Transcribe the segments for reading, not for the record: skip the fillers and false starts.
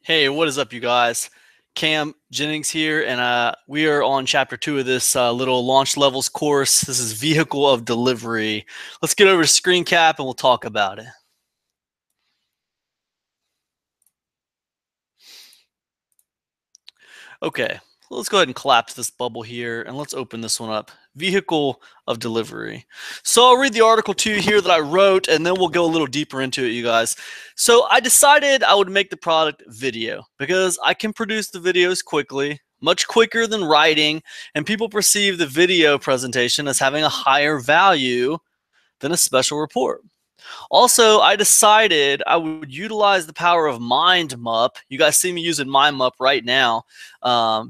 Hey, what is up, you guys? Cam Jennings here, and we are on chapter 2 of this little launch levels course. This is vehicle of delivery. Let's get over to screen cap and we'll talk about it. Okay, let's go ahead and collapse this bubble here and let's open this one up. Vehicle of delivery. So I'll read the article to you here that I wrote and then we'll go a little deeper into it, you guys. So I decided I would make the product video because I can produce the videos quickly, much quicker than writing, and people perceive the video presentation as having a higher value than a special report. Also, I decided I would utilize the power of MindMup. You guys see me using MindMup right now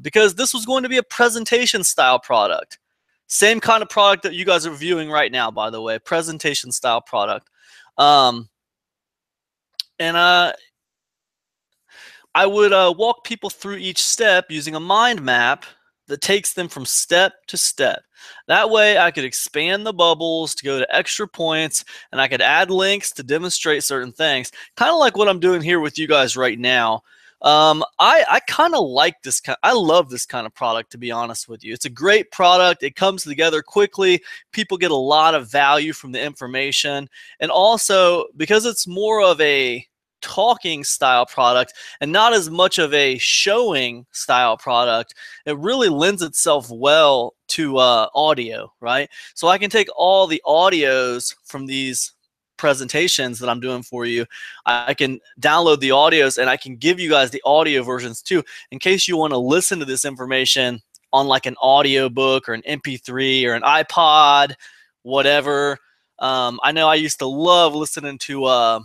because this was going to be a presentation style product. Same kind of product that you guys are viewing right now, by the way, presentation style product. And I would walk people through each step using a mind map that takes them from step to step. That way I could expand the bubbles to go to extra points, and I could add links to demonstrate certain things. Kind of like what I'm doing here with you guys right now. I kind of like this I love this kind of product, to be honest with you. It's a great product. It comes together quickly. People get a lot of value from the information. And also, because it's more of a talking style product and not as much of a showing style product, it really lends itself well to audio, right? So I can take all the audios from these presentations that I'm doing for you. I can download the audios and I can give you guys the audio versions too, in case you want to listen to this information on like an audio book or an MP3 or an iPod, whatever. I know I used to love listening to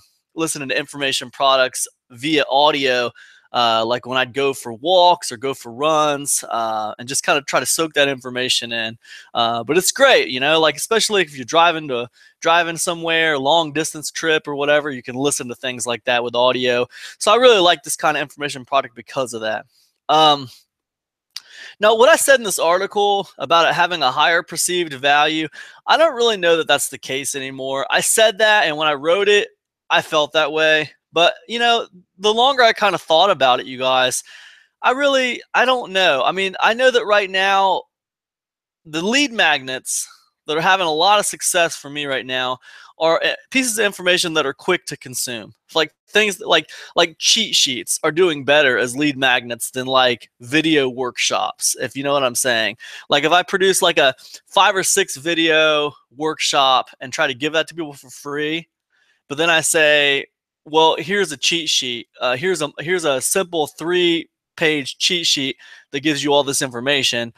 information products via audio, like when I'd go for walks or go for runs, and just kind of try to soak that information in. But it's great, you know, like especially if you're driving somewhere, long distance trip or whatever, you can listen to things like that with audio. So I really like this kind of information product because of that. Now, what I said in this article about it having a higher perceived value, I don't really know that that's the case anymore. I said that, and when I wrote it, I felt that way. But, you know, the longer I kind of thought about it, you guys, I don't know. I mean, I know that right now, the lead magnets that are having a lot of success for me right now are pieces of information that are quick to consume. Like things that like cheat sheets are doing better as lead magnets than like video workshops, if you know what I'm saying. Like if I produce like a 5 or 6 video workshop and try to give that to people for free, but then I say, well, here's a cheat sheet. Here's a simple 3-page cheat sheet that gives you all this information.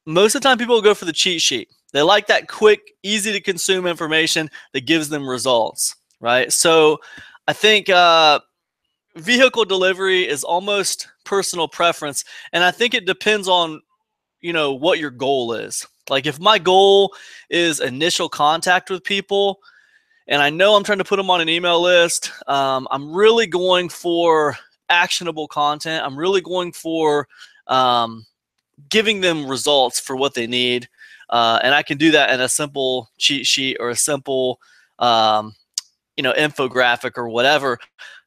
Most of the time, people will go for the cheat sheet. They like that quick, easy to consume information that gives them results, right? So I think vehicle delivery is almost personal preference, and I think it depends on, you know, what your goal is. Like if my goal is initial contact with people, and I know I'm trying to put them on an email list, I'm really going for actionable content. I'm really going for giving them results for what they need. And I can do that in a simple cheat sheet or a simple, infographic or whatever.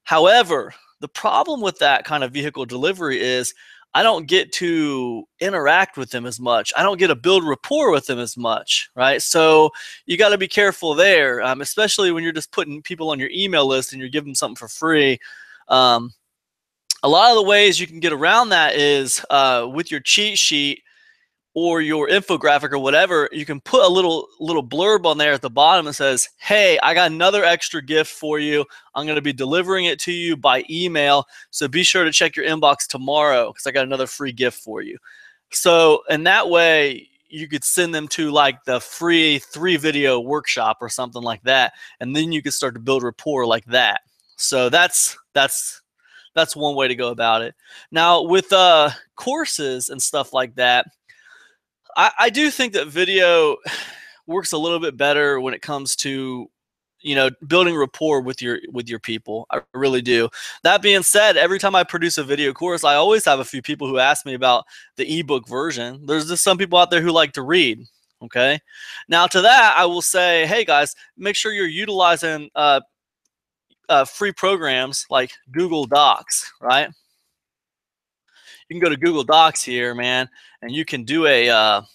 However, the problem with that kind of vehicle delivery is I don't get to interact with them as much. I don't get to build rapport with them as much, right? So you got to be careful there, especially when you're just putting people on your email list and you're giving them something for free. A lot of the ways you can get around that is with your cheat sheet or your infographic or whatever, you can put a little blurb on there at the bottom that says, hey, I got another extra gift for you. I'm going to be delivering it to you by email. So be sure to check your inbox tomorrow because I got another free gift for you. So in that way, you could send them to like the free 3-video workshop or something like that. And then you could start to build rapport like that. So that's one way to go about it. Now with courses and stuff like that, I do think that video works a little bit better when it comes to, you know, building rapport with your people. I really do. That being said, every time I produce a video course, I always have a few people who ask me about the ebook version. There's just some people out there who like to read. Okay. Now to that, I will say, hey guys, make sure you're utilizing free programs like Google Docs, right? you can go to Google Docs here, man, and you can do a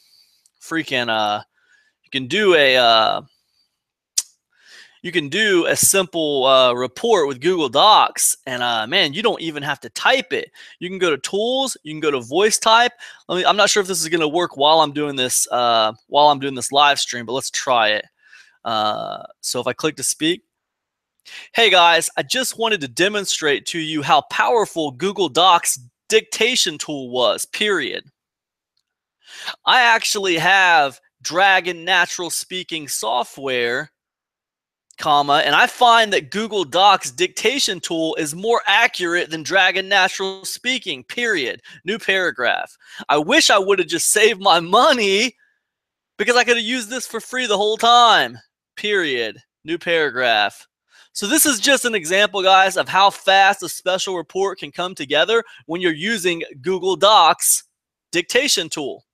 you can do a simple report with Google Docs, and man, you don't even have to type it. You can go to Tools, you can go to Voice Type. I'm not sure if this is going to work while I'm doing this live stream, but let's try it. So if I click to speak, hey guys, I just wanted to demonstrate to you how powerful Google Docs dictation tool was. Period. I actually have Dragon Natural Speaking software, and I find that Google Docs dictation tool is more accurate than Dragon Natural Speaking, period. New paragraph. I wish I would have just saved my money because I could have used this for free the whole time, period. New paragraph. So this is just an example, guys, of how fast a special report can come together when you're using Google Docs dictation tool,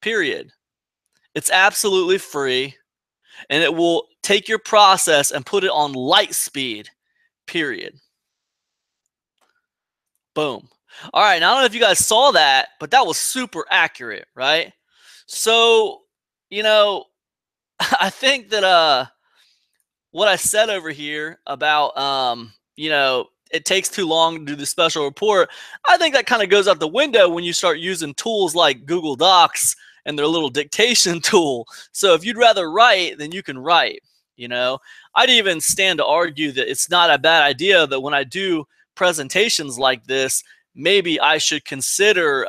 period. It's absolutely free. And it will take your process and put it on light speed, period. Boom. All right, now I don't know if you guys saw that, but that was super accurate, right? So, you know, I think that what I said over here about, you know, it takes too long to do the special report, I think that kind of goes out the window when you start using tools like Google Docs and their little dictation tool. So if you'd rather write, then you can write, you know. I'd even stand to argue that it's not a bad idea that when I do presentations like this, maybe I should consider,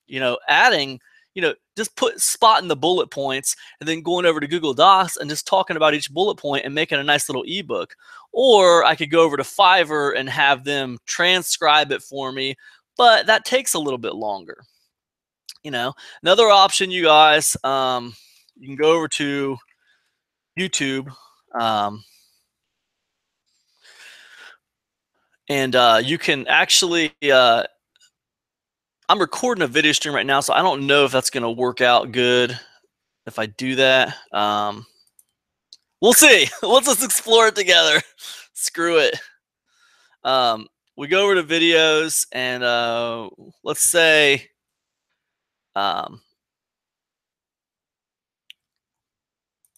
you know, adding, you know, just spotting the bullet points and then going over to Google Docs and just talking about each bullet point and making a nice little ebook. Or I could go over to Fiverr and have them transcribe it for me, but that takes a little bit longer. You know, another option, you guys, you can go over to YouTube, and you can actually, I'm recording a video stream right now, so I don't know if that's going to work out good if I do that. We'll see. Let's just explore it together. Screw it. We go over to videos, and let's say, let's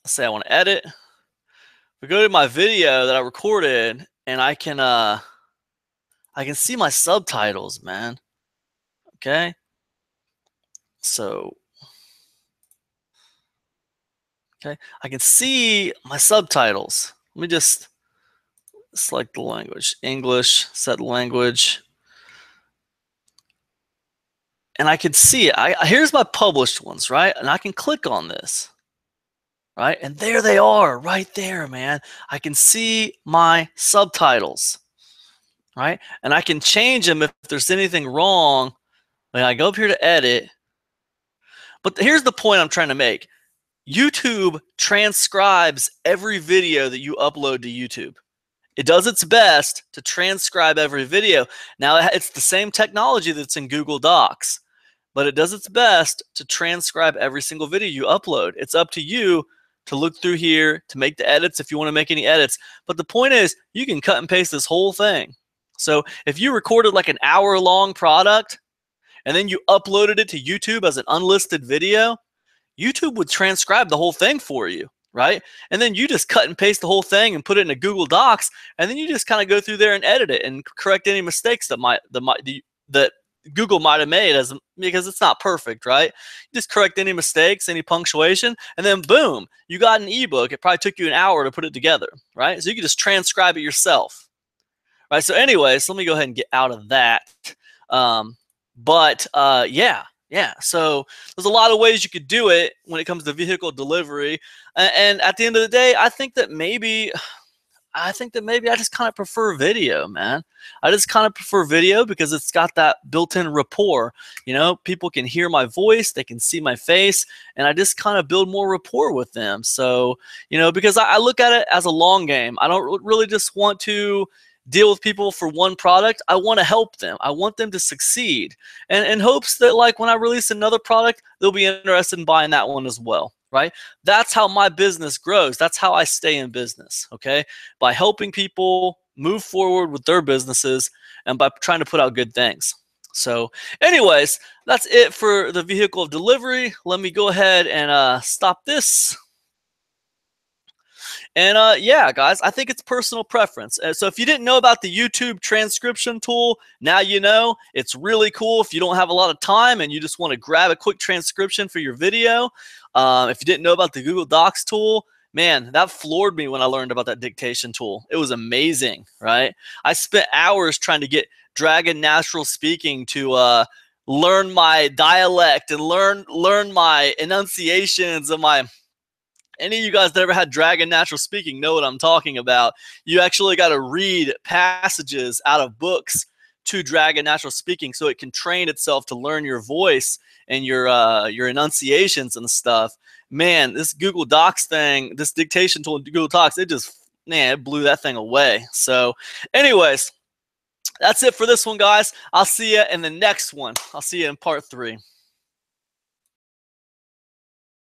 say I want to edit. We go to my video that I recorded, and I can see my subtitles, man. Okay. So, okay, I can see my subtitles. Let me just select the language, English, set language. And I can see it. Here's my published ones, right? And I can click on this, right? And there they are, right there, man. I can see my subtitles, right? And I can change them if there's anything wrong. When I go up here to edit. But here's the point I'm trying to make. YouTube transcribes every video that you upload to YouTube. It does its best to transcribe every video. Now, it's the same technology that's in Google Docs, but it does its best to transcribe every single video you upload. It's up to you to look through here, to make the edits if you want to make any edits. But the point is, you can cut and paste this whole thing. So if you recorded like an hour-long product, and then you uploaded it to YouTube as an unlisted video, YouTube would transcribe the whole thing for you, right? And then you just cut and paste the whole thing and put it into Google Docs, and then you just kind of go through there and edit it and correct any mistakes that Google might have made, because it's not perfect, right? You just correct any mistakes, any punctuation, and then boom, you got an ebook. It probably took you an hour to put it together, right? So you can just transcribe it yourself, right? So anyways, let me go ahead and get out of that. Yeah. So there's a lot of ways you could do it when it comes to vehicle delivery. And at the end of the day, I think that maybe I just kind of prefer video, man. I just kind of prefer video because it's got that built-in rapport. You know, people can hear my voice, they can see my face, and I just kind of build more rapport with them. So, you know, because I look at it as a long game. I don't really just want to deal with people for one product. I want to help them. I want them to succeed, and in hopes that, like, when I release another product, they'll be interested in buying that one as well, right? That's how my business grows. That's how I stay in business, okay? By helping people move forward with their businesses and by trying to put out good things. So anyways, that's it for the vehicle of delivery. Let me go ahead and stop this. And yeah, guys, I think it's personal preference. So if you didn't know about the YouTube transcription tool, now you know. It's really cool if you don't have a lot of time and you just want to grab a quick transcription for your video. If you didn't know about the Google Docs tool, man, that floored me when I learned about that dictation tool. It was amazing, right? I spent hours trying to get Dragon Natural Speaking to learn my dialect and learn my enunciations and my. Any of you guys that ever had Dragon Natural Speaking know what I'm talking about. You actually got to read passages out of books to Dragon Natural Speaking so it can train itself to learn your voice and your enunciations and stuff. Man, this Google Docs thing, this dictation tool in Google Docs, it blew that thing away. So anyways, that's it for this one, guys. I'll see you in the next one. I'll see you in part 3.